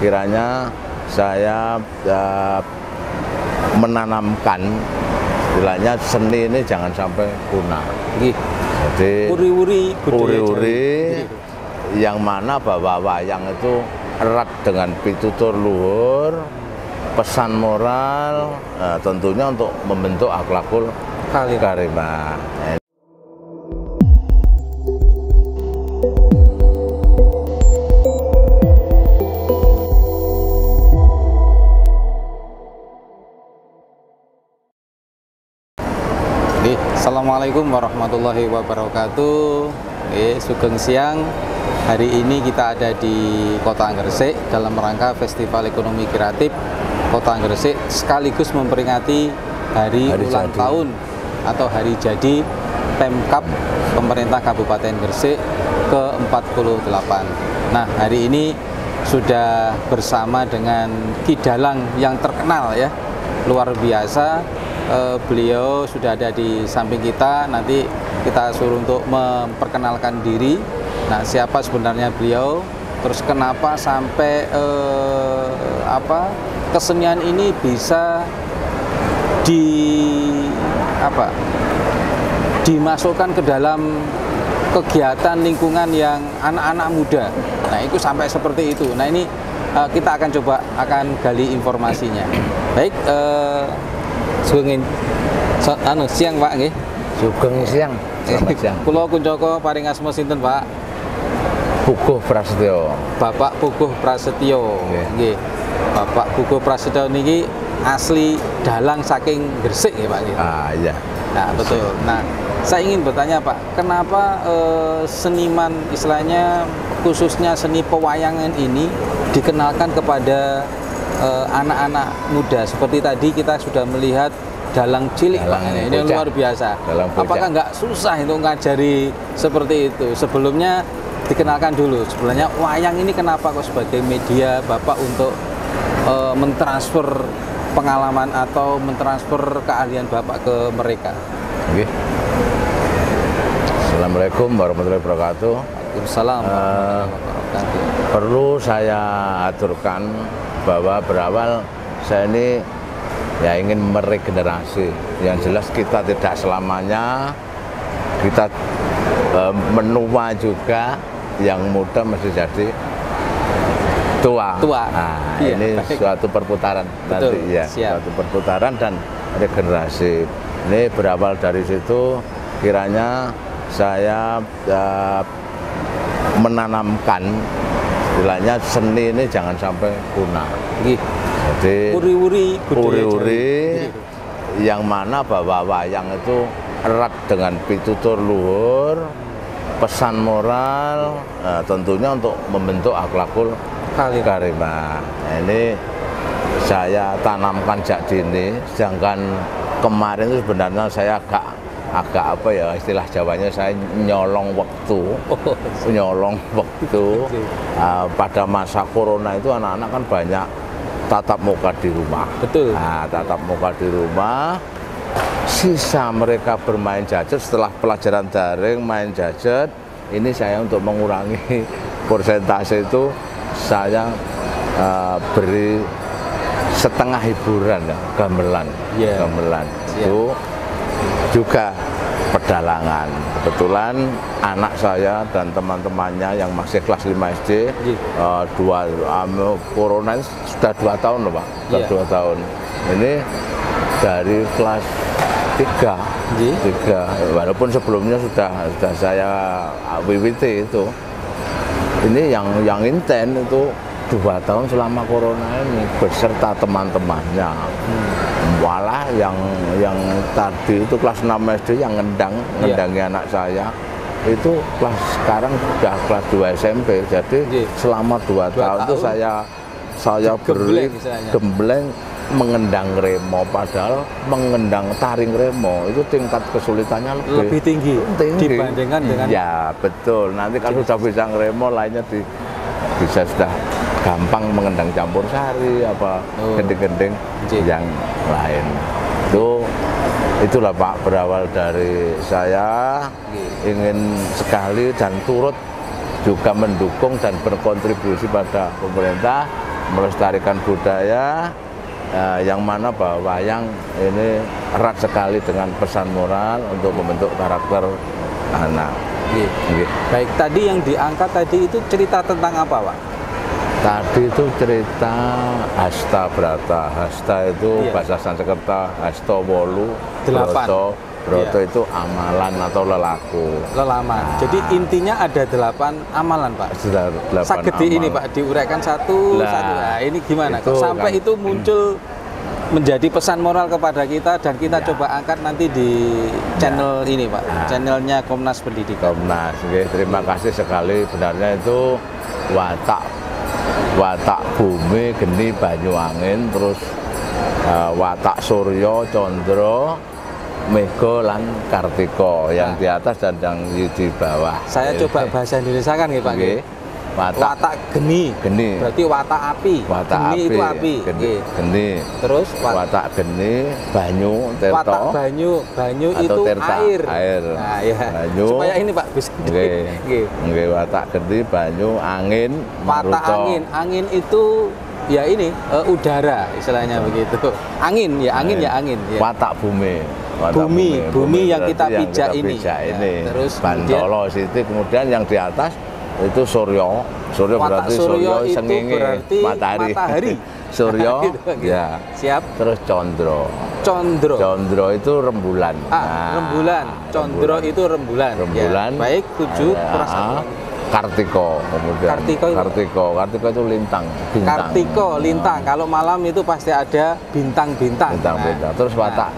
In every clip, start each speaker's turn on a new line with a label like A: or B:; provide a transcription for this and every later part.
A: kiranya saya menanamkan istilahnya seni ini jangan sampai punah. Jadi uri-uri yang mana bahwa wayang itu erat dengan pitutur luhur, pesan moral, tentunya untuk membentuk akhlakul karimah.
B: Assalamualaikum warahmatullahi wabarakatuh. Sugeng siang. Hari ini kita ada di Kota Gresik dalam rangka Festival Ekonomi Kreatif Kota Gresik, sekaligus memperingati hari ulang tahun atau hari jadi Pemkab Pemerintah Kabupaten Gresik ke-48. Nah, hari ini sudah bersama dengan Ki Dalang yang terkenal ya, luar biasa. Beliau sudah ada di samping kita. Nanti kita suruh untuk memperkenalkan diri. Nah, siapa sebenarnya beliau, terus kenapa sampai kesenian ini bisa dimasukkan ke dalam kegiatan lingkungan yang anak-anak muda. Nah, itu sampai seperti itu. Nah, ini kita akan gali informasinya. Baik, sugeng siang Pak nggih.
A: Sugeng siang. Selamat siang.
B: Kula Kuncoko paring asma sinten Pak?
A: Puguh Prasetyo.
B: Bapak Puguh Prasetyo. Nggih. Bapak Puguh Prasetyo niki asli dalang saking Gresik ya Pak nggih.
A: Iya.
B: Nah, betul. Nah, saya ingin bertanya Pak, kenapa seniman istilahnya khususnya seni pewayangan ini dikenalkan kepada anak-anak muda? Seperti tadi kita sudah melihat dalang cilik Pak, ini luar biasa. Apakah nggak susah untuk ngajari seperti itu? Sebelumnya dikenalkan dulu, sebenarnya wayang ini kenapa kok sebagai media Bapak untuk mentransfer pengalaman atau mentransfer keahlian Bapak ke mereka?
A: Oke. Assalamualaikum warahmatullahi wabarakatuh.
B: Waalaikumsalam warahmatullahi wabarakatuh.
A: Perlu saya aturkan bahwa berawal saya ini ya ingin meregenerasi. Yang jelas kita tidak selamanya kita menua juga, yang muda mesti jadi tua. Nah, iya, ini baik. Suatu perputaran. Betul, nanti ya, suatu perputaran dan regenerasi. Ini berawal dari situ, kiranya saya menanamkan istilahnya seni ini jangan sampai punah. Jadi uri-uri yang mana bahwa wayang itu erat dengan pitutur luhur, pesan moral, tentunya untuk membentuk akhlakul karimah. Nah, ini saya tanamkan sejak dini. Sedangkan kemarin itu sebenarnya saya agak istilah Jawanya saya nyolong waktu. Pada masa corona itu anak-anak kan banyak tatap muka di rumah.
B: Betul.
A: Nah, tatap muka di rumah, sisa mereka bermain gadget. Setelah pelajaran daring main gadget, ini saya untuk mengurangi persentase itu saya beri setengah hiburan ya, gamelan. Itu juga pedalangan. Kebetulan anak saya dan teman-temannya yang masih kelas 5 SD, corona sudah 2 tahun loh Pak, sudah 2 tahun. Ini dari kelas 3, walaupun sebelumnya sudah saya wiwiti itu. Ini yang inten itu 2 tahun selama corona ini beserta teman-temannya. Walah yang tadi itu kelas 6 SD yang ngendangi anak saya itu sekarang sudah kelas 2 SMP. Jadi selama 2 tahun itu saya beri gembleng mengendang remo, padahal mengendang taring remo itu tingkat kesulitannya lebih tinggi
B: dibandingkan dengan
A: betul. Nanti kalau sudah bisa ngeremo lainnya bisa sudah gampang mengendang campur sari gending-gending yang lain. Itulah Pak, berawal dari saya ingin sekali dan turut juga mendukung dan berkontribusi pada pemerintah melestarikan budaya yang mana bahwa wayang ini erat sekali dengan pesan moral untuk membentuk karakter anak.
B: Baik, tadi yang diangkat tadi itu cerita tentang apa, Pak?
A: Tadi itu cerita Hasta Brata. Hasta itu bahasa Sanskerta, Hasta wolu, Broto itu amalan atau lelaku.
B: Lelaman. Jadi intinya ada 8 amalan, Pak. Sagede ini, Pak, diuraikan satu. Nah, ini gimana? Kok sampai itu muncul menjadi pesan moral kepada kita dan kita coba angkat nanti di channel ini, Pak. Channelnya Komnas Pendidikan.
A: Komnas. Terima kasih sekali. Benarnya itu watak bumi, geni, banyu, angin, terus watak surya, condro, mega, lan kartika, yang di atas dan yang di bawah.
B: Saya coba bahasa Indonesia kan ya, Pak. Watak geni. Berarti watak api. Geni itu api.
A: Geni.
B: Terus
A: watak geni, banyu, tirta.
B: Watak banyu itu
A: tirta, air.
B: Nah, ya.
A: Banyu.
B: Supaya ini, Pak, bisa.
A: Nggih, watak geni, banyu, angin,
B: watak angin itu ya ini udara istilahnya begitu. Angin.
A: Watak bumi.
B: Bumi yang kita pijak ini.
A: Terus Bantolo Siti, kemudian yang di atas itu Suryo. Suryo berarti Suryo sengenge, matahari. Suryo ya.
B: Siap.
A: Terus Condro itu rembulan.
B: Rembulan. Condro itu rembulan. Ya. Baik, 7 perasaan.
A: Kartiko, kemudian Kartiko itu lintang.
B: Kartiko, lintang. Kalau malam itu pasti ada bintang-bintang.
A: Terus watak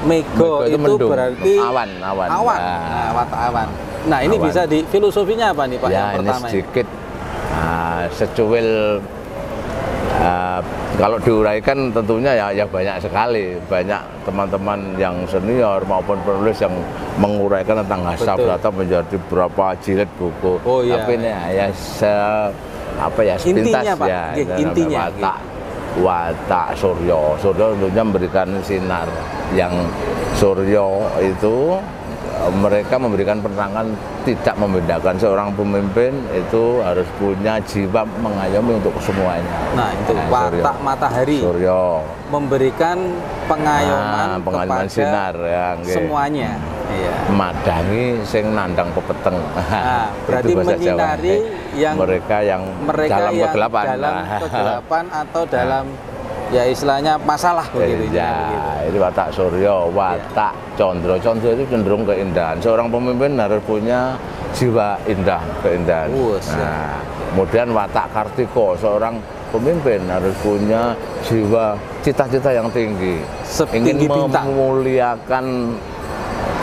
B: Mego itu mendung. Berarti
A: awan.
B: Nah, watak awan. Nah, ini awan. Bisa di filosofinya apa nih, Pak?
A: Ya, yang pertama ini sedikit secuil kalau diuraikan tentunya ya banyak sekali. Banyak teman-teman yang senior maupun penulis yang menguraikan tentang Hasta Brata menjadi berapa jilid buku. Tapi ini ya sepintas
B: intinya, Pak. Intinya
A: watak Suryo tentunya memberikan sinar. Yang Suryo itu mereka memberikan penerangan, tidak membedakan. Seorang pemimpin itu harus punya jiwa mengayomi untuk semuanya.
B: Nah, itu watak matahari.
A: Suryo
B: memberikan pengayoman kepada
A: sinar ya,
B: semuanya.
A: Madangi sing nandang pepeteng.
B: Berarti menyinari
A: mereka yang dalam
B: kegelapan atau dalam ya istilahnya masalah begitu.
A: Itu watak Suryo, watak Condro. Condro itu cenderung keindahan. Seorang pemimpin harus punya jiwa indah, keindahan. Kemudian watak Kartiko, seorang pemimpin harus punya jiwa cita-cita yang tinggi, ingin memuliakan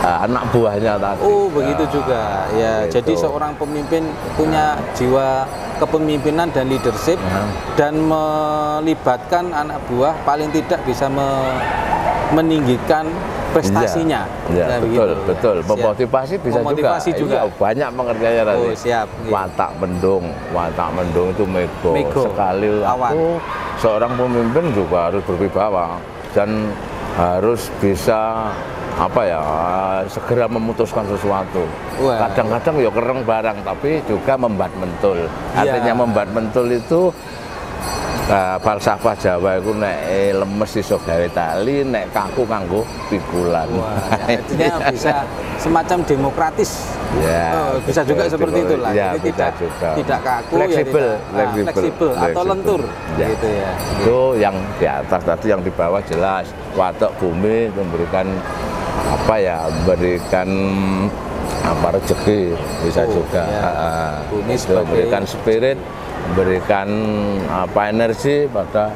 A: anak buahnya tadi.
B: Begitu juga. Ya, gitu. Jadi seorang pemimpin punya jiwa kepemimpinan dan leadership dan melibatkan anak buah paling tidak bisa meninggikan prestasinya.
A: Ya, betul. Memotivasi bisa juga. Banyak pengertiannya tadi.
B: Siap.
A: Watak mendung itu Mego. Sekali aku seorang pemimpin juga harus berwibawa dan harus bisa segera memutuskan sesuatu. Kadang-kadang ya kereng barang, tapi juga membat mentul. Artinya membat mentul itu falsafah Jawa itu nek lemes iso gawe tali, nek kaku kanggo pikulan.
B: Artinya bisa semacam demokratis. Bisa juga seperti itulah. Jadi tidak kaku, fleksibel atau lentur. Gitu ya.
A: Itu yang di atas, tadi yang di bawah jelas watak bumi itu memberikan berikan rezeki, bisa juga memberikan spirit, memberikan energi pada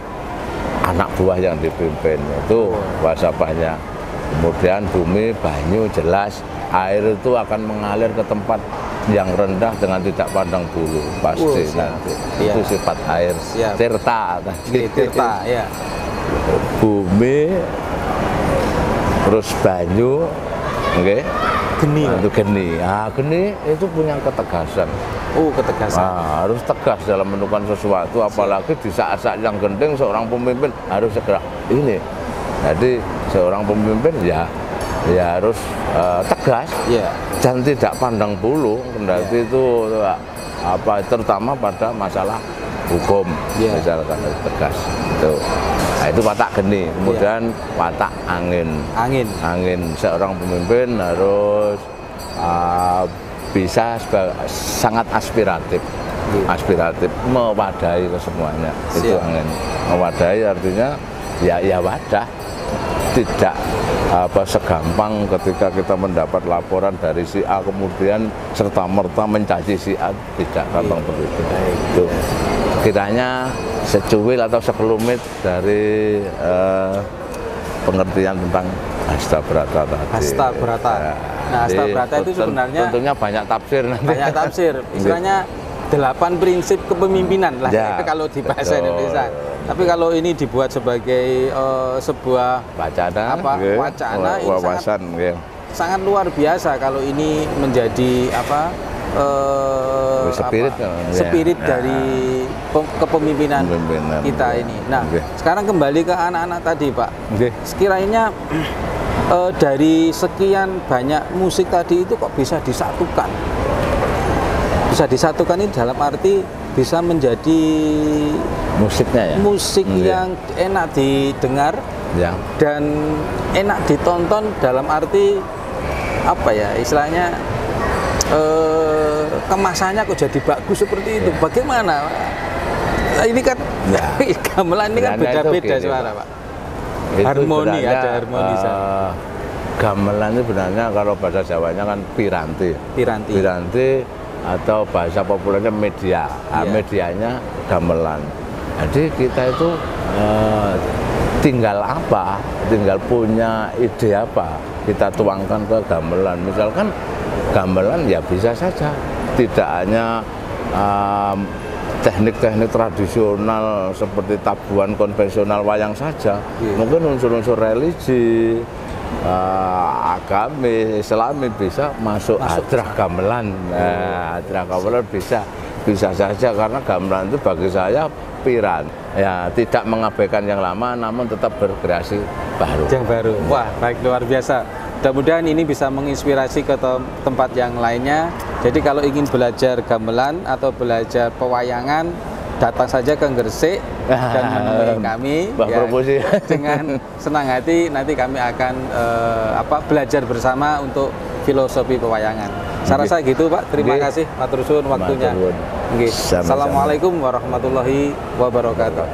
A: anak buah yang dipimpin. Itu falsafahnya. Kemudian bumi, banyu, jelas air itu akan mengalir ke tempat yang rendah dengan tidak pandang bulu, pasti nanti. Itu sifat air. Tirta tadi.
B: Tirta, ya.
A: Bumi, terus banyu, geni. Itu geni. Geni itu punya ketegasan.
B: Ketegasan.
A: Harus tegas dalam menentukan sesuatu, apalagi di saat-saat yang genting seorang pemimpin harus segera ini. Jadi seorang pemimpin ya harus tegas dan tidak pandang bulu. Kendati itu terutama pada masalah hukum, misalkan tegas itu. Nah, itu watak geni. Kemudian watak angin seorang pemimpin harus bisa sangat aspiratif, mewadahi ke semuanya. Itu angin. Mewadahi artinya ya wadah, tidak segampang ketika kita mendapat laporan dari si A kemudian serta-merta mencaci si A, tidak gampang begitu. Itu kiranya secuil atau sekelumit dari pengertian tentang Hasta Brata tadi.
B: Hasta Brata. Nah, Hasta Brata itu sebenarnya
A: tentunya banyak tafsir nanti.
B: Banyak tafsir. Istilahnya 8 prinsip kepemimpinan lah kalau di bahasa Indonesia. Tapi kalau ini dibuat sebagai sebuah
A: wacana,
B: wawasan, sangat luar biasa kalau ini menjadi spirit dari kepemimpinan kita ini. Nah, sekarang kembali ke anak-anak tadi, Pak. Sekiranya dari sekian banyak musik tadi itu kok bisa disatukan? Bisa disatukan ini dalam arti bisa menjadi
A: musiknya
B: musik yang enak didengar dan enak ditonton, dalam arti istilahnya kemasannya kok jadi bagus seperti itu. Bagaimana ini kan gamelan ini kan beda-beda suara, Pak. Harmoni, ada harmoni.
A: Gamelan itu sebenarnya kalau bahasa Jawanya kan piranti atau bahasa populernya media. Medianya gamelan. Jadi kita itu tinggal punya ide apa, kita tuangkan ke gamelan. Misalkan gamelan ya bisa saja, tidak hanya teknik-teknik tradisional seperti tabuhan konvensional wayang saja, mungkin unsur-unsur religi, agamis, islami bisa masuk hadrah gamelan. Hadrah gamelan bisa saja, karena gamelan itu bagi saya piran, tidak mengabaikan yang lama, namun tetap berkreasi baru.
B: Yang baru. Wah, baik, luar biasa. Mudah-mudahan ini bisa menginspirasi ke tempat yang lainnya. Jadi kalau ingin belajar gamelan atau belajar pewayangan, datang saja ke Gresik dan menemui kami dengan senang hati. Nanti kami akan belajar bersama untuk filosofi pewayangan. Saya rasa gitu, Pak. Terima kasih, matur suwun waktunya. Assalamualaikum warahmatullahi wabarakatuh.